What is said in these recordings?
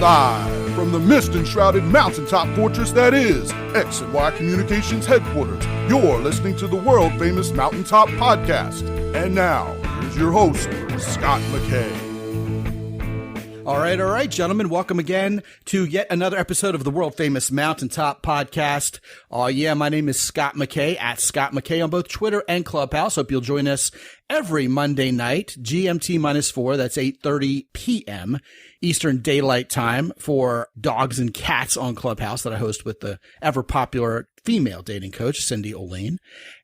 Live from the mist-enshrouded mountaintop fortress that is X and Y Communications headquarters, you're listening to the world-famous Mountaintop Podcast. And now, here's your host, Scott McKay. All right, gentlemen. Welcome again to yet another episode of the world-famous Mountaintop Podcast. Oh, yeah, my name is Scott McKay, at Scott McKay on both Twitter and Clubhouse. Hope you'll join us every Monday night, GMT-4, that's 8:30 p.m. Eastern Daylight Time, for Dogs and Cats on Clubhouse that I host with the ever-popular female dating coach, Cindy Olene.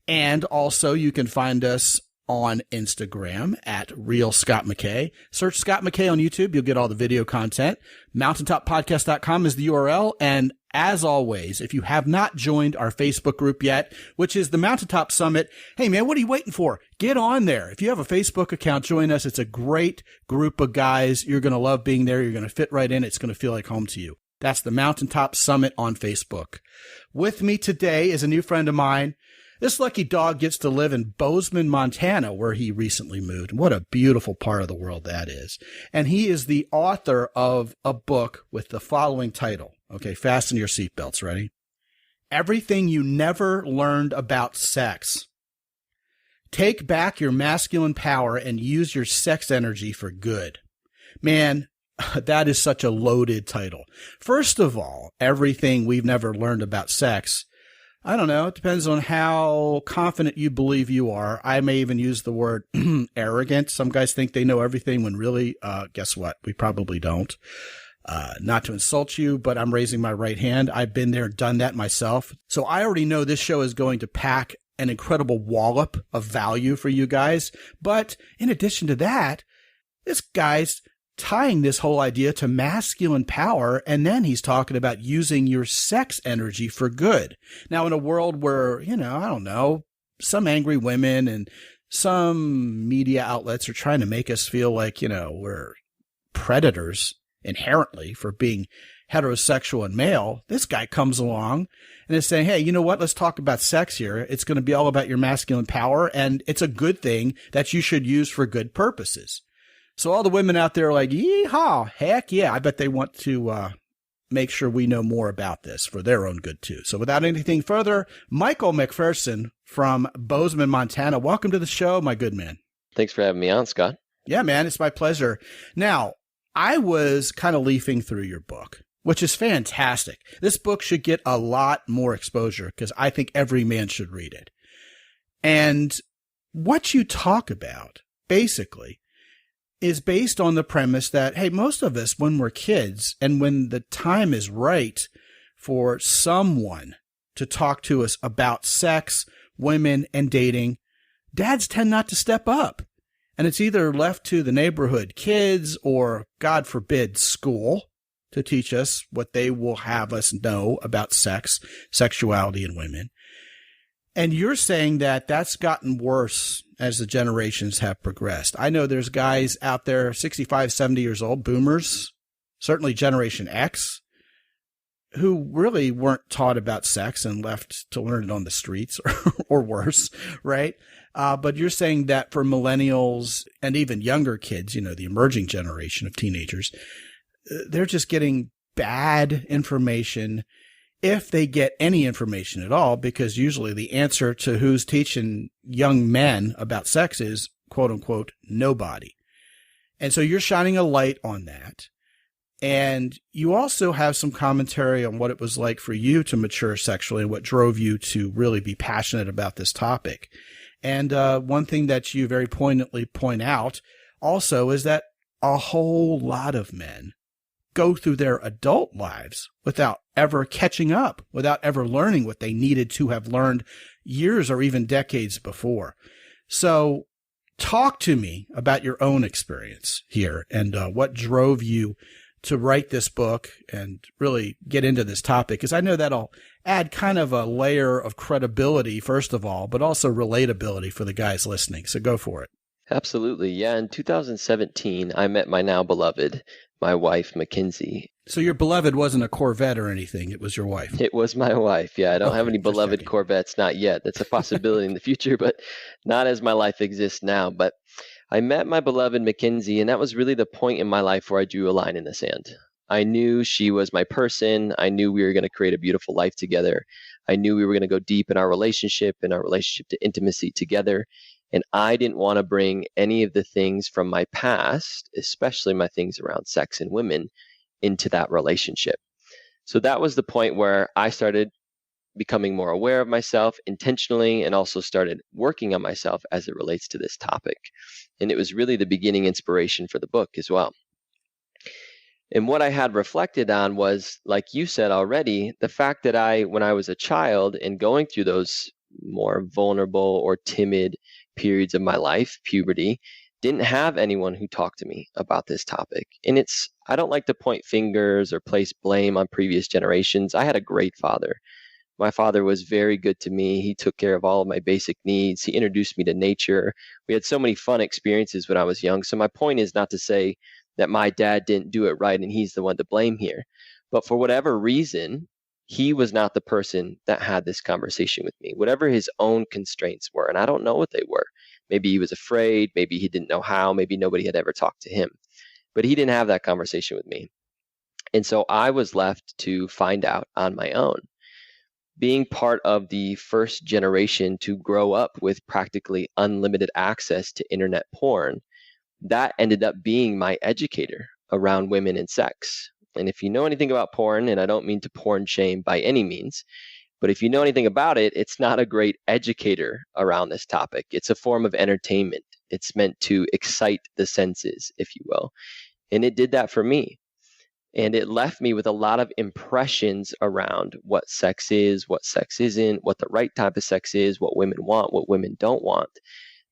And also, you can find us on Instagram at Real Scott McKay. Search Scott McKay on YouTube. You'll get all the video content. MountaintopPodcast.com is the URL. And as always, if you have not joined our Facebook group yet, which is the Mountaintop Summit, hey man, what are you waiting for? Get on there. If you have a Facebook account, join us. It's a great group of guys. You're going to love being there. You're going to fit right in. It's going to feel like home to you. That's the Mountaintop Summit on Facebook. With me today is a new friend of mine. This lucky dog gets to live in Bozeman, Montana, where he recently moved. What a beautiful part of the world that is. And he is the author of a book with the following title. Okay, fasten your seatbelts. Ready? Everything You Never Learned About Sex. Take back your masculine power and use your sex energy for good. Man, that is such a loaded title. First of all, everything we've never learned about sex. I don't know. It depends on how confident you believe you are. I may even use the word arrogant. Some guys think they know everything when really, guess what? We probably don't. Not to insult you, but I'm raising my right hand. I've been there, done that myself. So I already know this show is going to pack an incredible wallop of value for you guys. But in addition to that, this guy's tying this whole idea to masculine power, and then he's talking about using your sex energy for good. Now, in a world where, I don't know, some angry women and some media outlets are trying to make us feel like, we're predators inherently for being heterosexual and male, this guy comes along and is saying, hey, you know what? Let's talk about sex here. It's going to be all about your masculine power, and it's a good thing that you should use for good purposes. So all the women out there are like, yeehaw, heck yeah. I bet they want to make sure we know more about this for their own good too. So without anything further, Michael McPherson from Bozeman, Montana. Welcome to the show, my good man. Thanks for having me on, Scott. Yeah, man, it's my pleasure. Now, I was kind of leafing through your book, which is fantastic. This book should get a lot more exposure because I think every man should read it. And what you talk about, basically, is based on the premise that, hey, most of us, when we're kids and when the time is right for someone to talk to us about sex, women, and dating, dads tend not to step up. And it's either left to the neighborhood kids or, God forbid, school to teach us what they will have us know about sex, sexuality, and women. And you're saying that that's gotten worse as the generations have progressed. I know there's guys out there, 65, 70 years old, boomers, certainly Generation X, who really weren't taught about sex and left to learn it on the streets or worse, right? But you're saying that for millennials and even younger kids, the emerging generation of teenagers, they're just getting bad information, if they get any information at all, because usually the answer to who's teaching young men about sex is, quote unquote, nobody. And so you're shining a light on that. And you also have some commentary on what it was like for you to mature sexually and what drove you to really be passionate about this topic. And one thing that you very poignantly point out also is that a whole lot of men go through their adult lives without ever catching up, without ever learning what they needed to have learned years or even decades before. So talk to me about your own experience here and what drove you to write this book and really get into this topic, because I know that'll add kind of a layer of credibility, first of all, but also relatability for the guys listening. So go for it. Absolutely. Yeah. In 2017, I met my now beloved, my wife, Mackenzie. So your beloved wasn't a Corvette or anything. It was your wife. It was my wife. Yeah. I don't have any beloved Corvettes. Not yet. That's a possibility in the future, but not as my life exists now. But I met my beloved Mackenzie, and that was really the point in my life where I drew a line in the sand. I knew she was my person. I knew we were going to create a beautiful life together. I knew we were going to go deep in our relationship to intimacy together. And I didn't want to bring any of the things from my past, especially my things around sex and women, into that relationship. So that was the point where I started becoming more aware of myself intentionally, and also started working on myself as it relates to this topic. And it was really the beginning inspiration for the book as well. And what I had reflected on was, like you said already, the fact that when I was a child and going through those more vulnerable or timid periods of my life, puberty, didn't have anyone who talked to me about this topic. And I don't like to point fingers or place blame on previous generations. I had a great father. My father was very good to me. He took care of all of my basic needs. He introduced me to nature. We had so many fun experiences when I was young. So my point is not to say that my dad didn't do it right and he's the one to blame here. But for whatever reason, he was not the person that had this conversation with me, whatever his own constraints were. And I don't know what they were. Maybe he was afraid. Maybe he didn't know how. Maybe nobody had ever talked to him. But he didn't have that conversation with me. And so I was left to find out on my own. Being part of the first generation to grow up with practically unlimited access to internet porn, that ended up being my educator around women and sex. And if you know anything about porn, and I don't mean to porn shame by any means, but if you know anything about it, it's not a great educator around this topic. It's a form of entertainment. It's meant to excite the senses, if you will. And it did that for me. And it left me with a lot of impressions around what sex is, what sex isn't, what the right type of sex is, what women want, what women don't want,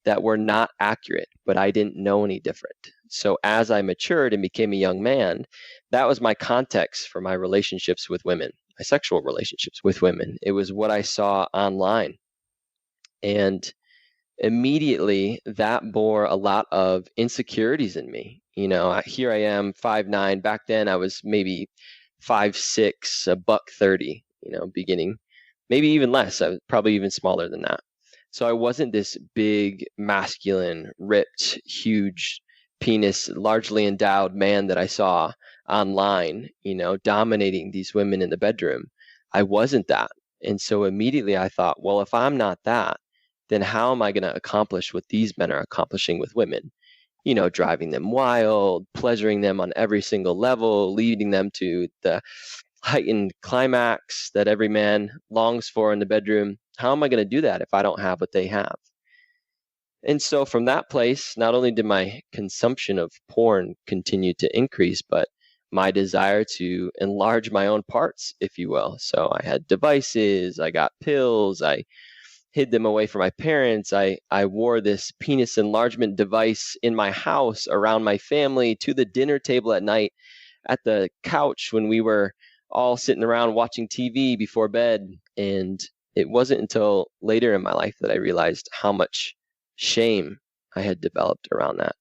that were not accurate, but I didn't know any different. So as I matured and became a young man, that was my context for my relationships with women, my sexual relationships with women. It was what I saw online. And immediately that bore a lot of insecurities in me. Here I am, 5'9". Back then I was maybe 5'6", $130, beginning, maybe even less. I was probably even smaller than that. So I wasn't this big, masculine, ripped, huge penis, largely endowed man that I saw online, dominating these women in the bedroom. I wasn't that. And so immediately I thought, well, if I'm not that, then how am I going to accomplish what these men are accomplishing with women? Driving them wild, pleasuring them on every single level, leading them to the heightened climax that every man longs for in the bedroom. How am I going to do that if I don't have what they have? And so from that place, not only did my consumption of porn continue to increase, but my desire to enlarge my own parts, if you will. So I had devices, I got pills, I hid them away from my parents. I wore this penis enlargement device in my house, around my family, to the dinner table at night, at the couch when we were all sitting around watching TV before bed. And it wasn't until later in my life that I realized how much shame I had developed around that.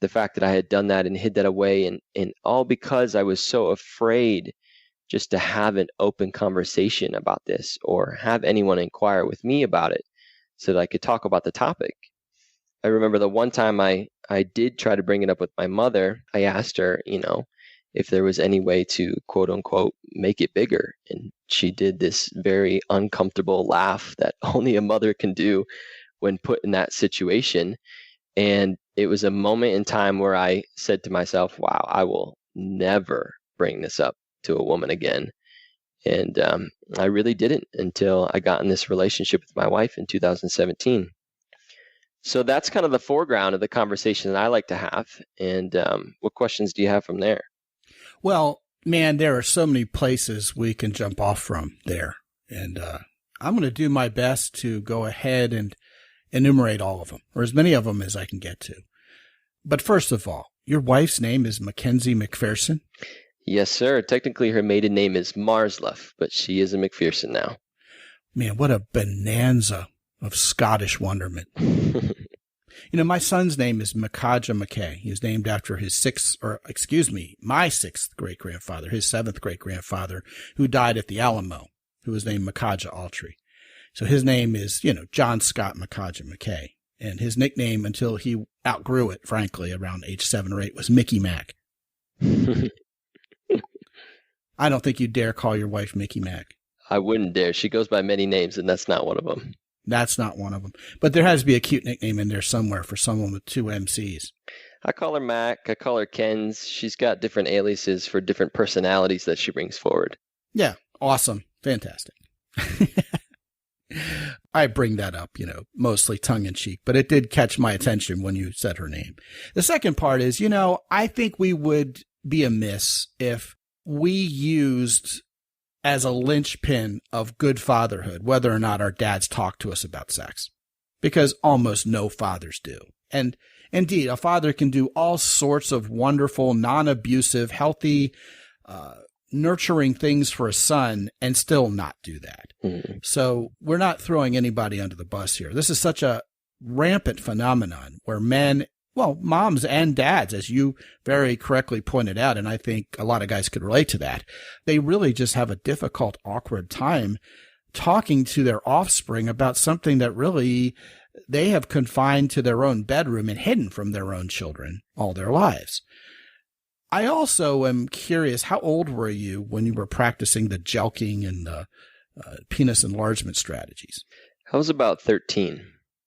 The fact that I had done that and hid that away, and all because I was so afraid just to have an open conversation about this, or have anyone inquire with me about it so that I could talk about the topic. I remember the one time I did try to bring it up with my mother. I asked her, if there was any way to, quote unquote, make it bigger. And she did this very uncomfortable laugh that only a mother can do when put in that situation. And it was a moment in time where I said to myself, wow, I will never bring this up to a woman again. And I really didn't until I got in this relationship with my wife in 2017. So that's kind of the foreground of the conversation that I like to have. And what questions do you have from there? Well, man, there are so many places we can jump off from there. And I'm going to do my best to go ahead and enumerate all of them, or as many of them as I can get to. But first of all, your wife's name is Mackenzie McPherson? Yes, sir. Technically, her maiden name is Marsluff, but she is a McPherson now. Man, what a bonanza of Scottish wonderment. My son's name is McKay. He's named after my sixth great-grandfather, his seventh great-grandfather, who died at the Alamo, who was named McKay. So his name is, John Scott McKay. And his nickname, until he outgrew it, frankly, around age 7 or 8, was Mickey Mac. I don't think you'd dare call your wife Mickey Mac. I wouldn't dare. She goes by many names, and that's not one of them. That's not one of them. But there has to be a cute nickname in there somewhere for someone with two MCs. I call her Mac. I call her Ken's. She's got different aliases for different personalities that she brings forward. Yeah. Awesome. Fantastic. I bring that up, mostly tongue in cheek, but it did catch my attention when you said her name. The second part is, I think we would be amiss if we used as a linchpin of good fatherhood whether or not our dads talk to us about sex, because almost no fathers do. And indeed, a father can do all sorts of wonderful, non-abusive, healthy, nurturing things for a son and still not do that. Mm-hmm. So we're not throwing anybody under the bus here. This is such a rampant phenomenon where men, moms and dads, as you very correctly pointed out, and I think a lot of guys could relate to that, they really just have a difficult, awkward time talking to their offspring about something that really they have confined to their own bedroom and hidden from their own children all their lives. I also am curious, how old were you when you were practicing the jelqing and the penis enlargement strategies? I was about 13.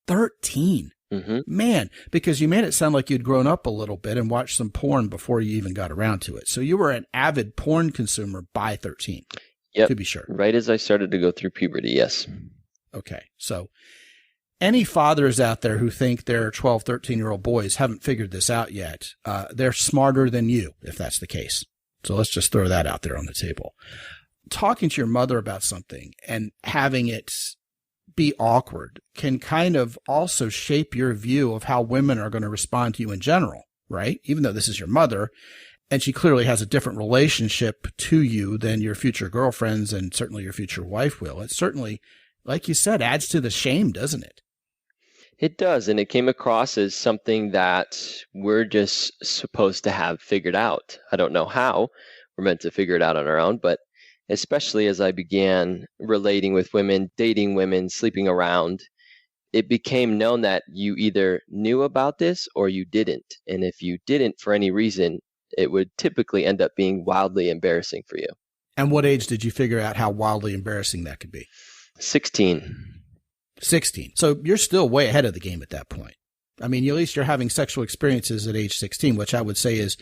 13? Mm-hmm. Man, because you made it sound like you'd grown up a little bit and watched some porn before you even got around to it. So you were an avid porn consumer by 13, yep. To be sure. Right as I started to go through puberty, yes. Okay, so any fathers out there who think their 12, 13-year-old boys haven't figured this out yet, they're smarter than you, if that's the case. So let's just throw that out there on the table. Talking to your mother about something and having it be awkward can kind of also shape your view of how women are going to respond to you in general, right? Even though this is your mother, and she clearly has a different relationship to you than your future girlfriends and certainly your future wife will. It certainly, like you said, adds to the shame, doesn't it? It does, and it came across as something that we're just supposed to have figured out. I don't know how we're meant to figure it out on our own, but especially as I began relating with women, dating women, sleeping around, it became known that you either knew about this or you didn't. And if you didn't for any reason, it would typically end up being wildly embarrassing for you. And what age did you figure out how wildly embarrassing that could be? 16. 16. So you're still way ahead of the game at that point. I mean, at least you're having sexual experiences at age 16, which I would say is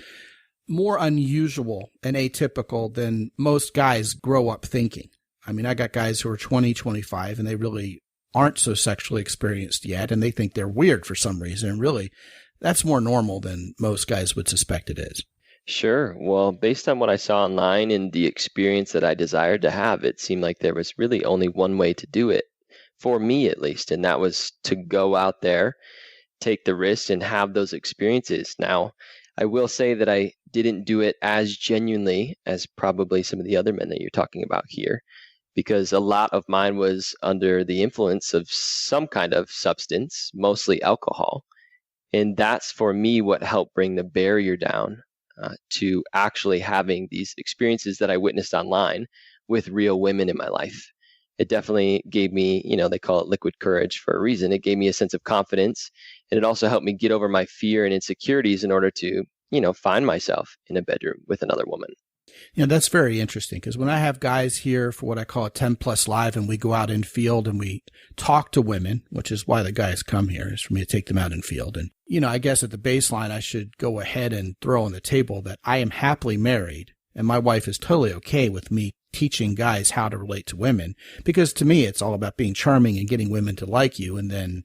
more unusual and atypical than most guys grow up thinking. I mean, I got guys who are 20, 25, and they really aren't so sexually experienced yet, and they think they're weird for some reason. And really, that's more normal than most guys would suspect it is. Sure. Well, based on what I saw online and the experience that I desired to have, it seemed like there was really only one way to do it, for me at least, and that was to go out there, take the risk, and have those experiences. Now, I will say that I didn't do it as genuinely as probably some of the other men that you're talking about here, because a lot of mine was under the influence of some kind of substance, mostly alcohol. And that's for me what helped bring the barrier down to actually having these experiences that I witnessed online with real women in my life. It definitely gave me, they call it liquid courage for a reason. It gave me a sense of confidence, and it also helped me get over my fear and insecurities in order to, find myself in a bedroom with another woman. That's very interesting, because when I have guys here for what I call a 10 plus live, and we go out in field and we talk to women, which is why the guys come here, is for me to take them out in field. And, I guess at the baseline, I should go ahead and throw on the table that I am happily married, and my wife is totally okay with me teaching guys how to relate to women, because to me, it's all about being charming and getting women to like you. And then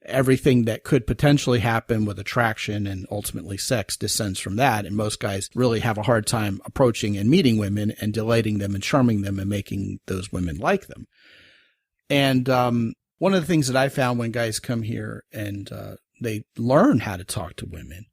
everything that could potentially happen with attraction and ultimately sex descends from that. And most guys really have a hard time approaching and meeting women and delighting them and charming them and making those women like them. And one of the things that I found when guys come here and they learn how to talk to women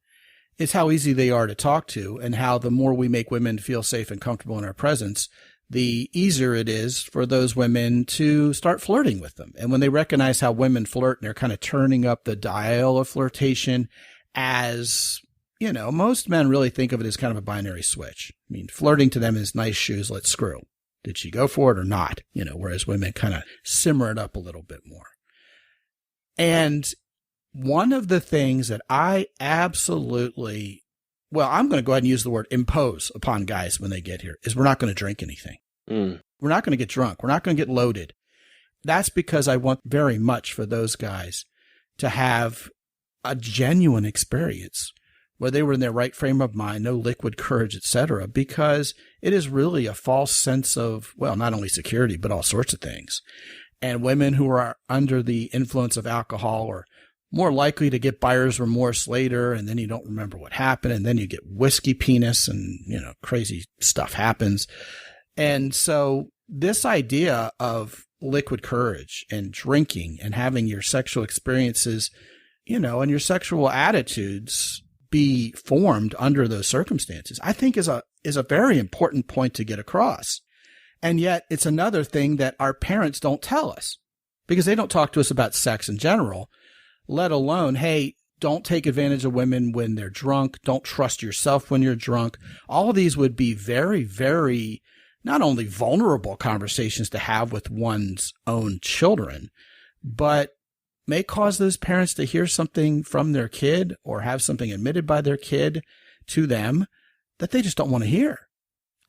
is how easy they are to talk to, and how the more we make women feel safe and comfortable in our presence, the easier it is for those women to start flirting with them. And when they recognize how women flirt and they're kind of turning up the dial of flirtation, as, most men really think of it as kind of a binary switch. I mean, flirting to them is nice shoes, let's screw. Did she go for it or not? Whereas women kind of simmer it up a little bit more. And one of the things that I absolutely well, I'm going to go ahead and use the word impose upon guys when they get here, is we're not going to drink anything. We're not going to get drunk. We're not going to get loaded. That's because I want very much for those guys to have a genuine experience where they were in their right frame of mind, no liquid courage, etc., because it is really a false sense of, well, not only security, but all sorts of things. And women who are under the influence of alcohol are more likely to get buyer's remorse later, and then you don't remember what happened, and then you get whiskey penis, and, crazy stuff happens. And so this idea of liquid courage and drinking and having your sexual experiences, and your sexual attitudes be formed under those circumstances, I think is a very important point to get across. And yet it's another thing that our parents don't tell us, because they don't talk to us about sex in general, let alone, hey, don't take advantage of women when they're drunk. Don't trust yourself when you're drunk. All of these would be very, very not only vulnerable conversations to have with one's own children, but may cause those parents to hear something from their kid or have something admitted by their kid to them that they just don't want to hear.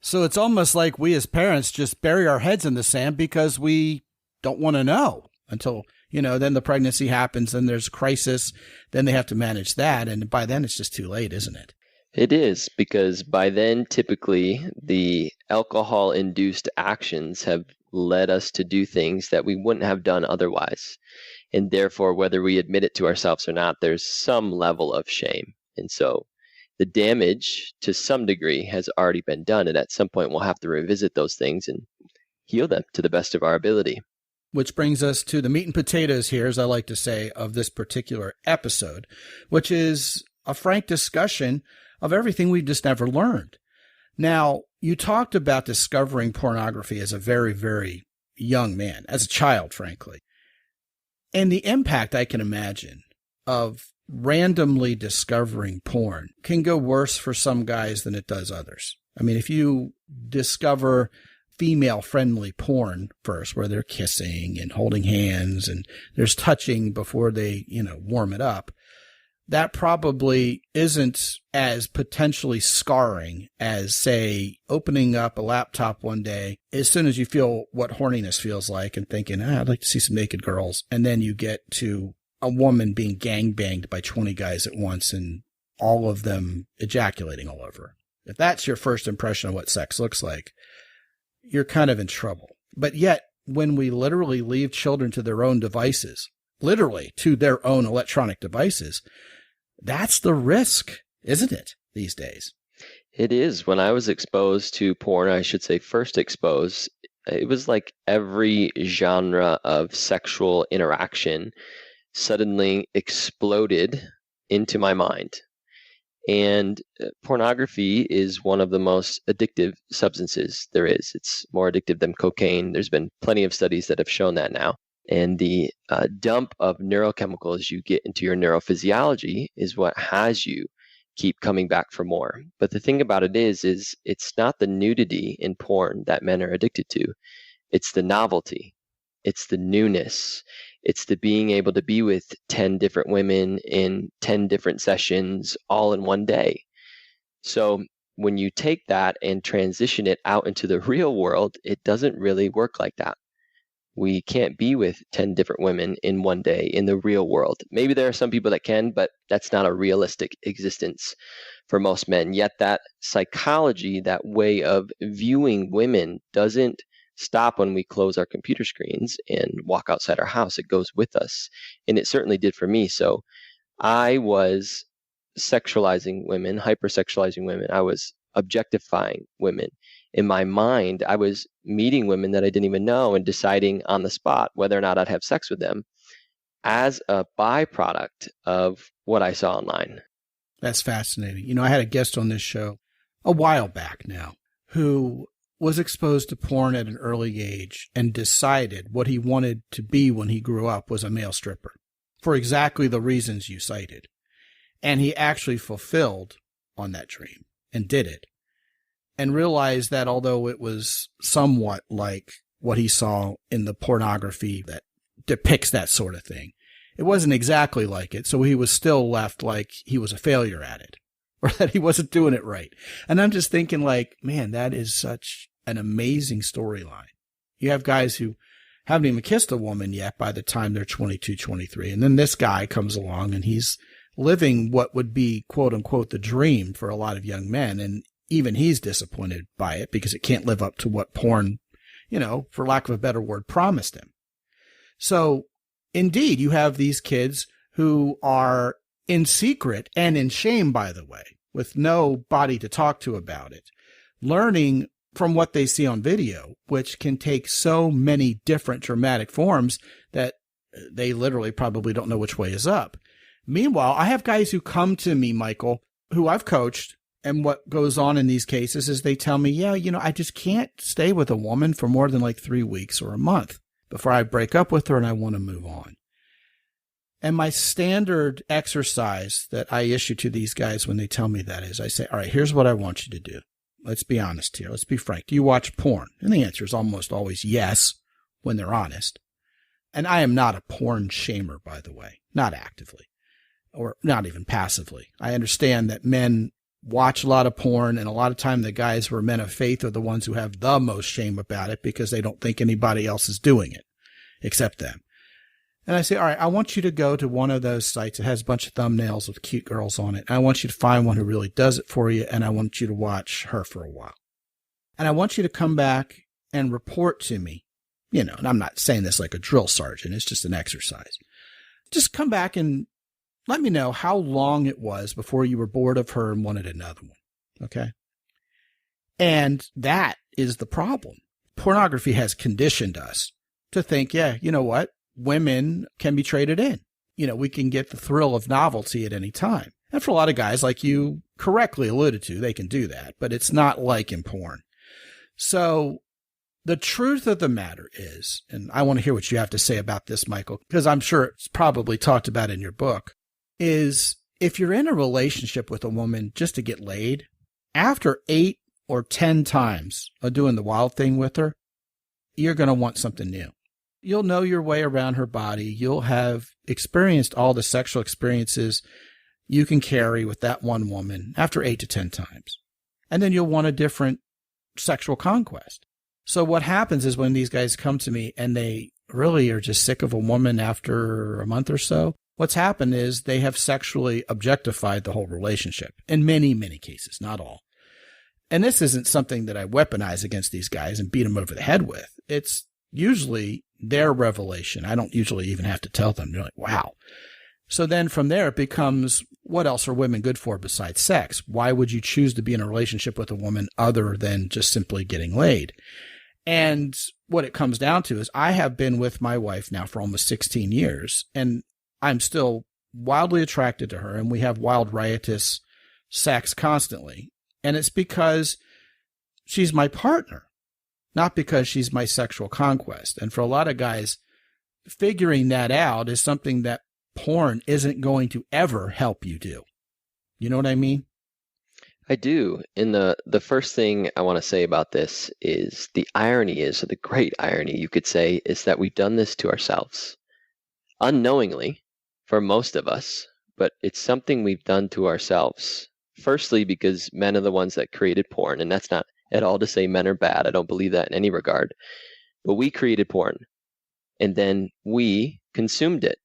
So it's almost like we as parents just bury our heads in the sand because we don't want to know until, then the pregnancy happens, then there's a crisis, then they have to manage that. And by then it's just too late, isn't it? It is, because by then, typically, the alcohol-induced actions have led us to do things that we wouldn't have done otherwise. And therefore, whether we admit it to ourselves or not, there's some level of shame. And so the damage, to some degree, has already been done. And at some point, we'll have to revisit those things and heal them to the best of our ability. Which brings us to the meat and potatoes here, as I like to say, of this particular episode, which is a frank discussion of everything we've just never learned. Now, you talked about discovering pornography as a very, very young man, as a child, frankly. And the impact I can imagine of randomly discovering porn can go worse for some guys than it does others. I mean, if you discover female-friendly porn first, where they're kissing and holding hands and there's touching before they, warm it up, that probably isn't as potentially scarring as, say, opening up a laptop one day as soon as you feel what horniness feels like and thinking, I'd like to see some naked girls. And then you get to a woman being gangbanged by 20 guys at once and all of them ejaculating all over. If that's your first impression of what sex looks like, you're kind of in trouble. But yet, when we literally leave children to their own devices, literally to their own electronic devices, that's the risk, isn't it, these days? It is. When I was exposed to porn, I should say first exposed, it was like every genre of sexual interaction suddenly exploded into my mind. And pornography is one of the most addictive substances there is. It's more addictive than cocaine. There's been plenty of studies that have shown that now. And the dump of neurochemicals you get into your neurophysiology is what has you keep coming back for more. But the thing about it is it's not the nudity in porn that men are addicted to. It's the novelty. It's the newness. It's the being able to be with 10 different women in 10 different sessions all in one day. So when you take that and transition it out into the real world, it doesn't really work like that. We can't be with 10 different women in one day in the real world. Maybe there are some people that can, but that's not a realistic existence for most men. Yet that psychology, that way of viewing women doesn't stop when we close our computer screens and walk outside our house. It goes with us. And it certainly did for me. So I was sexualizing women, hypersexualizing women. I was objectifying women. In my mind, I was meeting women that I didn't even know and deciding on the spot whether or not I'd have sex with them as a byproduct of what I saw online. That's fascinating. I had a guest on this show a while back now who was exposed to porn at an early age and decided what he wanted to be when he grew up was a male stripper for exactly the reasons you cited. And he actually fulfilled on that dream and did it. And realized that although it was somewhat like what he saw in the pornography that depicts that sort of thing, it wasn't exactly like it. So he was still left like he was a failure at it. or that he wasn't doing it right. And I'm just thinking like, man, that is such an amazing storyline. You have guys who haven't even kissed a woman yet by the time they're 22, 23. And then this guy comes along and he's living what would be, quote unquote, the dream for a lot of young men. And even he's disappointed by it because it can't live up to what porn, for lack of a better word, promised him. So indeed, you have these kids who are in secret and in shame, by the way, with nobody to talk to about it, learning from what they see on video, which can take so many different dramatic forms that they literally probably don't know which way is up. Meanwhile, I have guys who come to me, Michael, who I've coached, and what goes on in these cases is they tell me, yeah, I just can't stay with a woman for more than like 3 weeks or a month before I break up with her and I want to move on. And my standard exercise that I issue to these guys when they tell me that is I say, all right, here's what I want you to do. Let's be honest here. Let's be frank. Do you watch porn? And the answer is almost always yes when they're honest. And I am not a porn shamer, by the way, not actively or not even passively. I understand that men watch a lot of porn, and a lot of time the guys who are men of faith are the ones who have the most shame about it because they don't think anybody else is doing it except them. And I say, all right, I want you to go to one of those sites that has a bunch of thumbnails with cute girls on it. I want you to find one who really does it for you, and I want you to watch her for a while. And I want you to come back and report to me, and I'm not saying this like a drill sergeant. It's just an exercise. Just come back and let me know how long it was before you were bored of her and wanted another one. Okay? And that is the problem. Pornography has conditioned us to think, yeah, you know what? Women can be traded in. We can get the thrill of novelty at any time. And for a lot of guys, like you correctly alluded to, they can do that, but it's not like in porn. So the truth of the matter is, and I want to hear what you have to say about this, Michael, because I'm sure it's probably talked about in your book, is if you're in a relationship with a woman just to get laid, after 8 or 10 times of doing the wild thing with her, you're going to want something new. You'll know your way around her body. You'll have experienced all the sexual experiences you can carry with that one woman after 8 to 10 times. And then you'll want a different sexual conquest. So what happens is when these guys come to me and they really are just sick of a woman after a month or so, what's happened is they have sexually objectified the whole relationship in many, many cases, not all. And this isn't something that I weaponize against these guys and beat them over the head with. It's usually their revelation. I don't usually even have to tell them. They're like, wow. So then from there, it becomes, what else are women good for besides sex? Why would you choose to be in a relationship with a woman other than just simply getting laid? And what it comes down to is I have been with my wife now for almost 16 years, and I'm still wildly attracted to her, and we have wild, riotous sex constantly. And it's because she's my partner, not because she's my sexual conquest. And for a lot of guys, figuring that out is something that porn isn't going to ever help you do. You know what I mean? I do. And the first thing I want to say about this is the irony is, or the great irony you could say, is that we've done this to ourselves unknowingly for most of us, but it's something we've done to ourselves. Firstly, because men are the ones that created porn, and that's not at all to say men are bad. I don't believe that in any regard. But we created porn, and then we consumed it.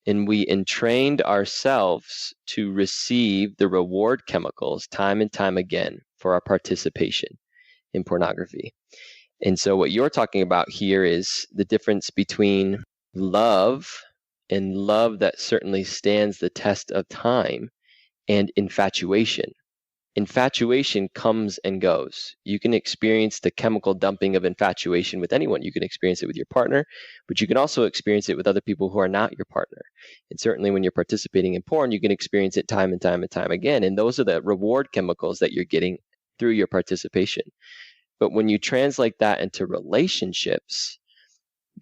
And we entrained ourselves to receive the reward chemicals time and time again for our participation in pornography. And so what you're talking about here is the difference between love and love that certainly stands the test of time and infatuation. Infatuation comes and goes. You can experience the chemical dumping of infatuation with anyone. You can experience it with your partner, but you can also experience it with other people who are not your partner. And certainly when you're participating in porn, you can experience it time and time and time again. And those are the reward chemicals that you're getting through your participation. But when you translate that into relationships,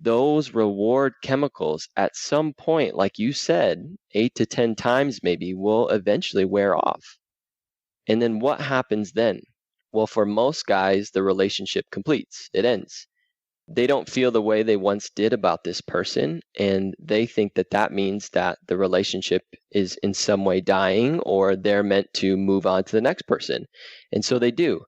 those reward chemicals at some point, like you said, 8 to 10 times maybe, will eventually wear off. And then what happens then? Well, for most guys, the relationship completes. It ends. They don't feel the way they once did about this person, and they think that that means that the relationship is in some way dying, or they're meant to move on to the next person. And so they do.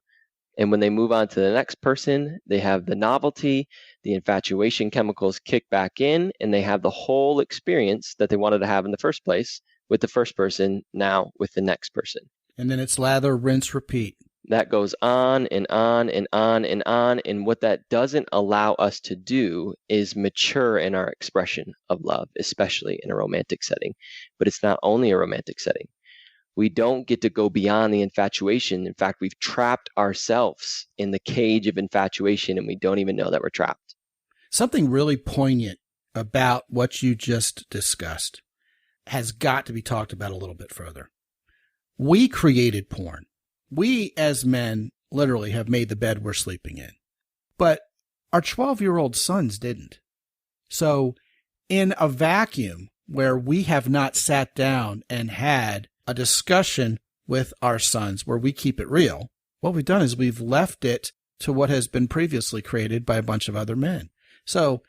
And when they move on to the next person, they have the novelty, the infatuation chemicals kick back in, and they have the whole experience that they wanted to have in the first place with the first person, now with the next person. And then it's lather, rinse, repeat. That goes on and on and on and on. And what that doesn't allow us to do is mature in our expression of love, especially in a romantic setting. But it's not only a romantic setting. We don't get to go beyond the infatuation. In fact, we've trapped ourselves in the cage of infatuation, and we don't even know that we're trapped. Something really poignant about what you just discussed has got to be talked about a little bit further. We created porn. We as men literally have made the bed we're sleeping in. But our 12-year-old sons didn't. So in a vacuum where we have not sat down and had a discussion with our sons where we keep it real, what we've done is we've left it to what has been previously created by a bunch of other men. So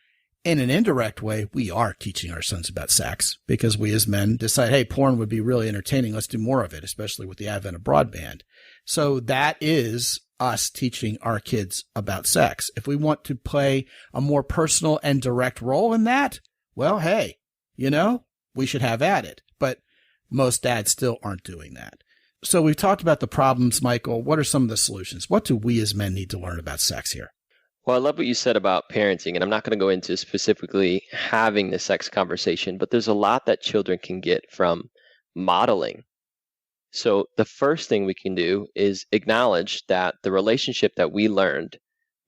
in an indirect way, we are teaching our sons about sex because we as men decide, hey, porn would be really entertaining. Let's do more of it, especially with the advent of broadband. So that is us teaching our kids about sex. If we want to play a more personal and direct role in that, well, hey, we should have at it. But most dads still aren't doing that. So we've talked about the problems, Michael. What are some of the solutions? What do we as men need to learn about sex here? Well, I love what you said about parenting, and I'm not going to go into specifically having the sex conversation, but there's a lot that children can get from modeling. So the first thing we can do is acknowledge that the relationship that we learned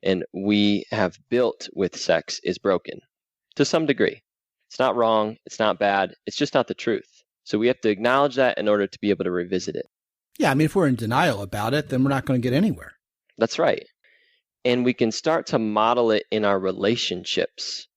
and we have built with sex is broken to some degree. It's not wrong. It's not bad. It's just not the truth. So we have to acknowledge that in order to be able to revisit it. Yeah, I mean, if we're in denial about it, then we're not going to get anywhere. That's right. And we can start to model it in our relationships.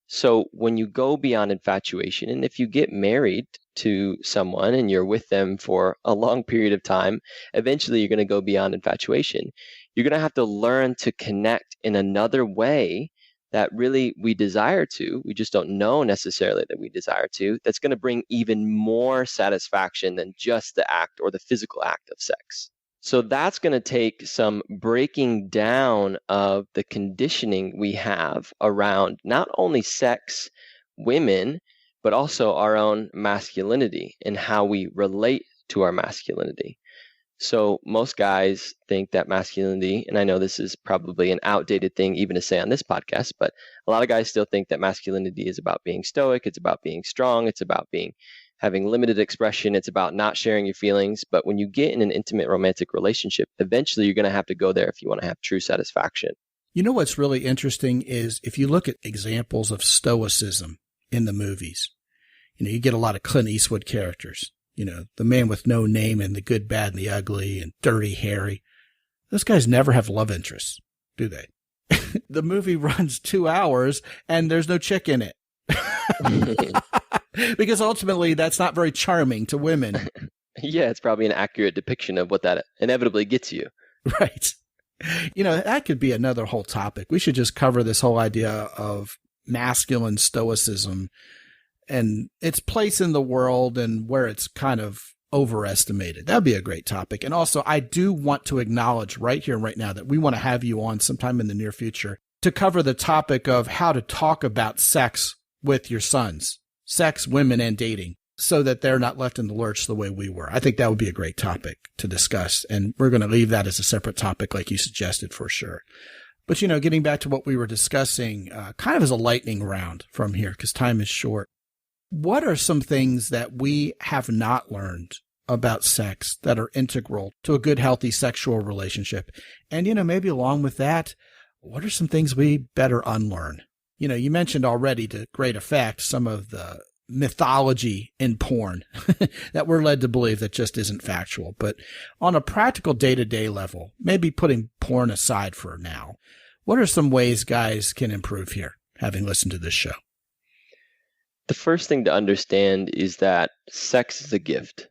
So when you go beyond infatuation, and if you get married to someone and you're with them for a long period of time, eventually you're going to go beyond infatuation. You're going to have to learn to connect in another way that really we desire to. We just don't know necessarily that we desire to. That's going to bring even more satisfaction than just the act or the physical act of sex. So that's going to take some breaking down of the conditioning we have around not only sex, women, but also our own masculinity and how we relate to our masculinity. So most guys think that masculinity, and I know this is probably an outdated thing even to say on this podcast, but a lot of guys still think that masculinity is about being stoic, it's about being strong, it's about having limited expression, it's about not sharing your feelings. But when you get in an intimate romantic relationship, eventually you're going to have to go there if you want to have true satisfaction. You know what's really interesting is if you look at examples of stoicism in the movies, you get a lot of Clint Eastwood characters. The man with no name and the good, bad, and the ugly and Dirty Harry. Those guys never have love interests, do they? The movie runs 2 hours and there's no chick in it. Because ultimately that's not very charming to women. Yeah, it's probably an accurate depiction of what that inevitably gets you. Right. That could be another whole topic. We should just cover this whole idea of masculine stoicism and its place in the world and where it's kind of overestimated. That'd be a great topic. And also, I do want to acknowledge right here and right now that we want to have you on sometime in the near future to cover the topic of how to talk about sex with your sons, sex, women, and dating, so that they're not left in the lurch the way we were. I think that would be a great topic to discuss. And we're going to leave that as a separate topic like you suggested for sure. But, getting back to what we were discussing, kind of as a lightning round from here, because time is short. What are some things that we have not learned about sex that are integral to a good, healthy sexual relationship? And, maybe along with that, what are some things we better unlearn? You mentioned already to great effect some of the mythology in porn that we're led to believe that just isn't factual. But on a practical day-to-day level, maybe putting porn aside for now, what are some ways guys can improve here, having listened to this show? The first thing to understand is that sex is a gift.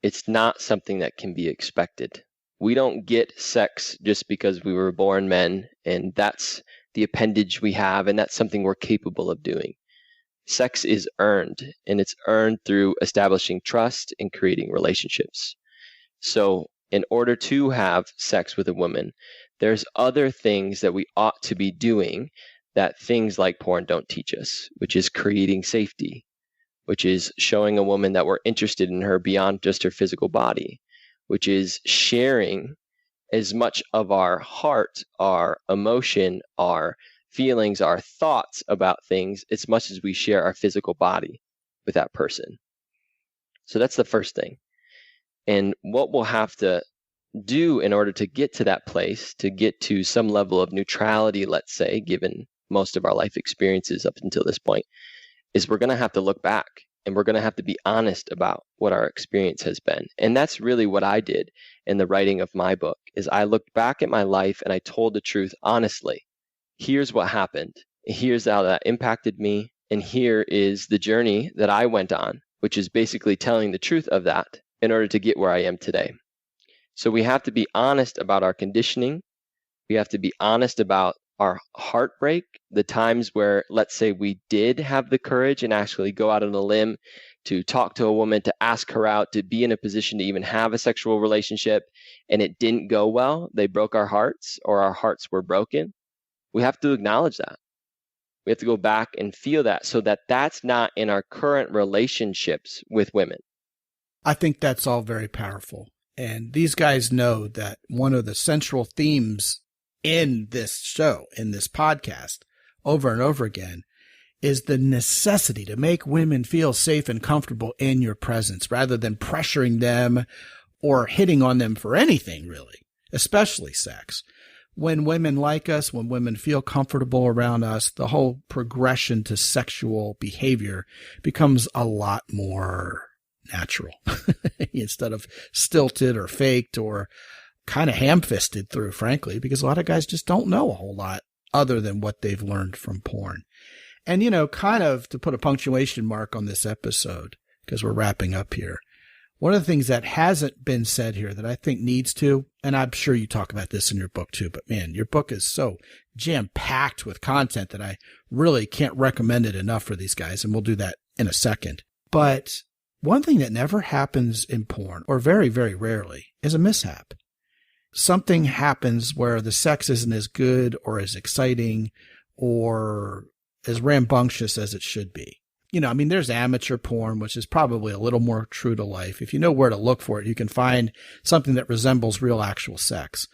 It's not something that can be expected. We don't get sex just because we were born men, and that's the appendage we have, and that's something we're capable of doing. Sex is earned, and it's earned through establishing trust and creating relationships. So in order to have sex with a woman, there's other things that we ought to be doing that things like porn don't teach us, which is creating safety, which is showing a woman that we're interested in her beyond just her physical body, which is sharing as much of our heart, our emotion, our feelings, our thoughts about things as much as we share our physical body with that person. So that's the first thing. And what we'll have to do in order to get to that place, to get to some level of neutrality, let's say, given most of our life experiences up until this point, is we're going to have to look back and we're going to have to be honest about what our experience has been. And that's really what I did in the writing of my book, is I looked back at my life and I told the truth honestly. Here's what happened. Here's how that impacted me. And here is the journey that I went on, which is basically telling the truth of that in order to get where I am today. So we have to be honest about our conditioning. We have to be honest about our heartbreak, the times where, let's say, we did have the courage and actually go out on a limb to talk to a woman, to ask her out, to be in a position to even have a sexual relationship, and it didn't go well. They broke our hearts, or our hearts were broken. We have to acknowledge that. We have to go back and feel that, so that that's not in our current relationships with women. I think that's all very powerful. And these guys know that one of the central themes in this show, in this podcast, over and over again, is the necessity to make women feel safe and comfortable in your presence, rather than pressuring them or hitting on them for anything, really, especially sex. When women like us, when women feel comfortable around us, the whole progression to sexual behavior becomes a lot more natural instead of stilted or faked or kind of ham-fisted through, frankly, because a lot of guys just don't know a whole lot other than what they've learned from porn. And, kind of to put a punctuation mark on this episode, because we're wrapping up here, one of the things that hasn't been said here that I think needs to, and I'm sure you talk about this in your book too, but man, your book is so jam-packed with content that I really can't recommend it enough for these guys, and we'll do that in a second. But one thing that never happens in porn, or very, very rarely, is a mishap. Something happens where the sex isn't as good or as exciting or as rambunctious as it should be. There's amateur porn, which is probably a little more true to life. If you know where to look for it, you can find something that resembles real actual sex.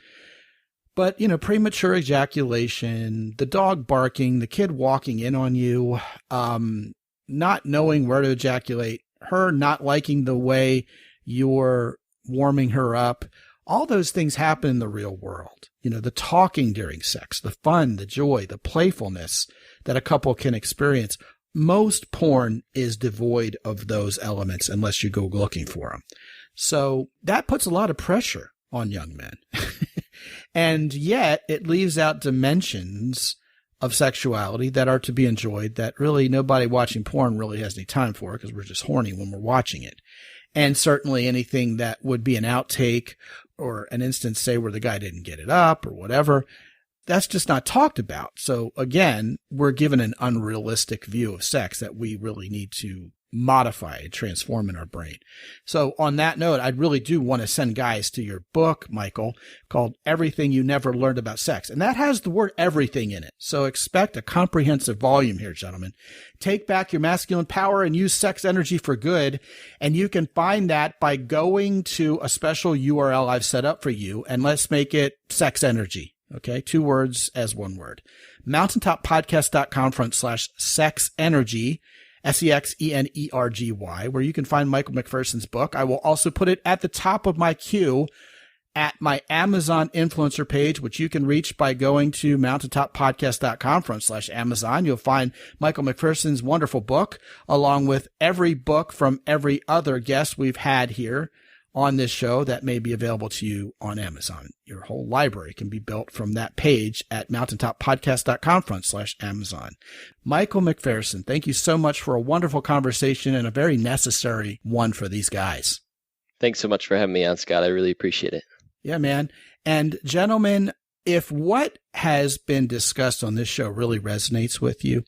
But, premature ejaculation, the dog barking, the kid walking in on you, not knowing where to ejaculate, her not liking the way you're warming her up, all those things happen in the real world. The talking during sex, the fun, the joy, the playfulness that a couple can experience. Most porn is devoid of those elements unless you go looking for them. So that puts a lot of pressure on young men. And yet it leaves out dimensions of sexuality that are to be enjoyed that really nobody watching porn really has any time for, because we're just horny when we're watching it. And certainly anything that would be an outtake or an instance, say, where the guy didn't get it up or whatever, that's just not talked about. So again, we're given an unrealistic view of sex that we really need to modify and transform in our brain. So on that note, I really do want to send guys to your book, Michael, called Everything You Never Learned About Sex. And that has the word everything in it. So expect a comprehensive volume here, gentlemen. Take back your masculine power and use sex energy for good. And you can find that by going to a special URL I've set up for you. And let's make it sex energy. Okay, 2 words as 1 word. MountaintopPodcast.com/sex energy. SEXENERGY, where you can find Michael McPherson's book. I will also put it at the top of my queue at my Amazon influencer page, which you can reach by going to mountaintopodcast.com/Amazon. You'll find Michael McPherson's wonderful book, along with every book from every other guest we've had here on this show that may be available to you on Amazon. Your whole library can be built from that page at mountaintopodcast.com/Amazon. Michael McPherson, thank you so much for a wonderful conversation and a very necessary one for these guys. Thanks so much for having me on, Scott. I really appreciate it. Yeah, man. And gentlemen, If what has been discussed on this show really resonates with you,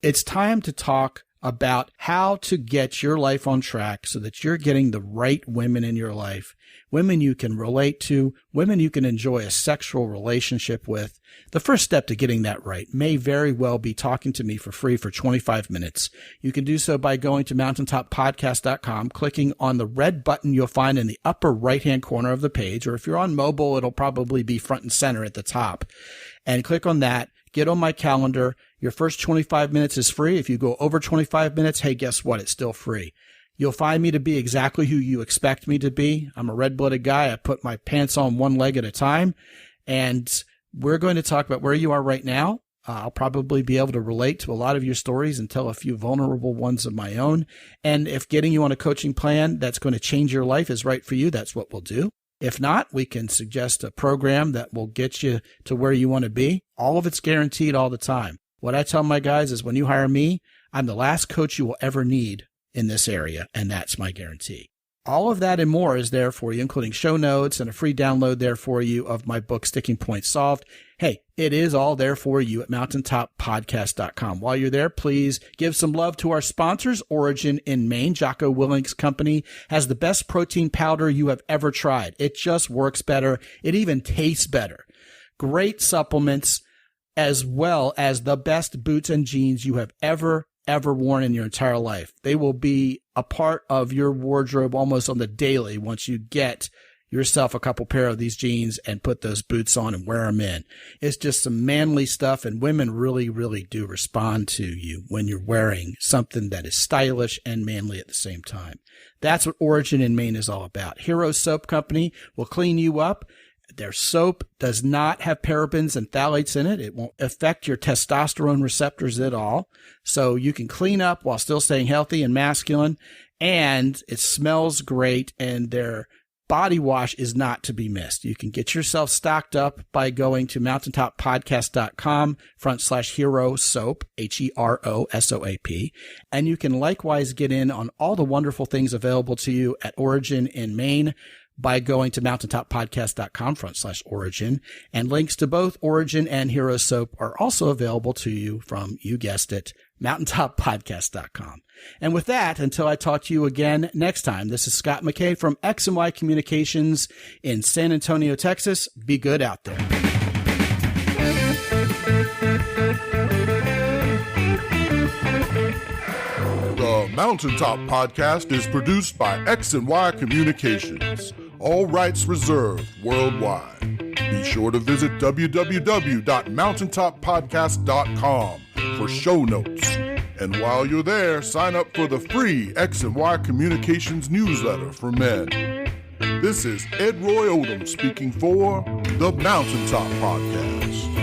it's time to talk about how to get your life on track so that you're getting the right women in your life, women you can relate to, women you can enjoy a sexual relationship with. The first step to getting that right may very well be talking to me for free for 25 minutes. You can do so by going to mountaintoppodcast.com, clicking on the red button you'll find in the upper right-hand corner of the page, or if you're on mobile, it'll probably be front and center at the top. And click on that. Get on my calendar. Your first 25 minutes is free. If you go over 25 minutes, hey, guess what? It's still free. You'll find me to be exactly who you expect me to be. I'm a red-blooded guy. I put my pants on one leg at a time. And we're going to talk about where you are right now. I'll probably be able to relate to a lot of your stories and tell a few vulnerable ones of my own. And if getting you on a coaching plan that's going to change your life is right for you, that's what we'll do. If not, we can suggest a program that will get you to where you want to be. All of it's guaranteed all the time. What I tell my guys is when you hire me, I'm the last coach you will ever need in this area, and that's my guarantee. All of that and more is there for you, including show notes and a free download there for you of my book, Sticking Points Solved. Hey, it is all there for you at mountaintoppodcast.com. While you're there, please give some love to our sponsors. Origin in Maine, Jocko Willink's company, has the best protein powder you have ever tried. It just works better. It even tastes better. Great supplements, as well as the best boots and jeans you have ever worn in your entire life. They will be a part of your wardrobe almost on the daily once you get yourself a couple pair of these jeans and put those boots on and wear them in. It's just some manly stuff, and women really, really do respond to you when you're wearing something that is stylish and manly at the same time. That's what Origin in Maine is all about. Hero Soap Company will clean you up. Their soap does not have parabens and phthalates in it. It won't affect your testosterone receptors at all. So you can clean up while still staying healthy and masculine. And it smells great. And their body wash is not to be missed. You can get yourself stocked up by going to mountaintoppodcast.com/hero soap, HEROSOAP. And you can likewise get in on all the wonderful things available to you at Origin in Maine by going to mountaintoppodcast.com/origin, and links to both Origin and Hero Soap are also available to you from, you guessed it, mountaintoppodcast.com. And with that, until I talk to you again next time, this is Scott McKay from X&Y Communications in San Antonio, Texas. Be good out there. The Mountaintop Podcast is produced by X&Y Communications. All rights reserved worldwide. Be sure to visit www.mountaintoppodcast.com for show notes. And while you're there, sign up for the free X&Y Communications newsletter for men. This is Ed Roy Odom speaking for the Mountaintop Podcast.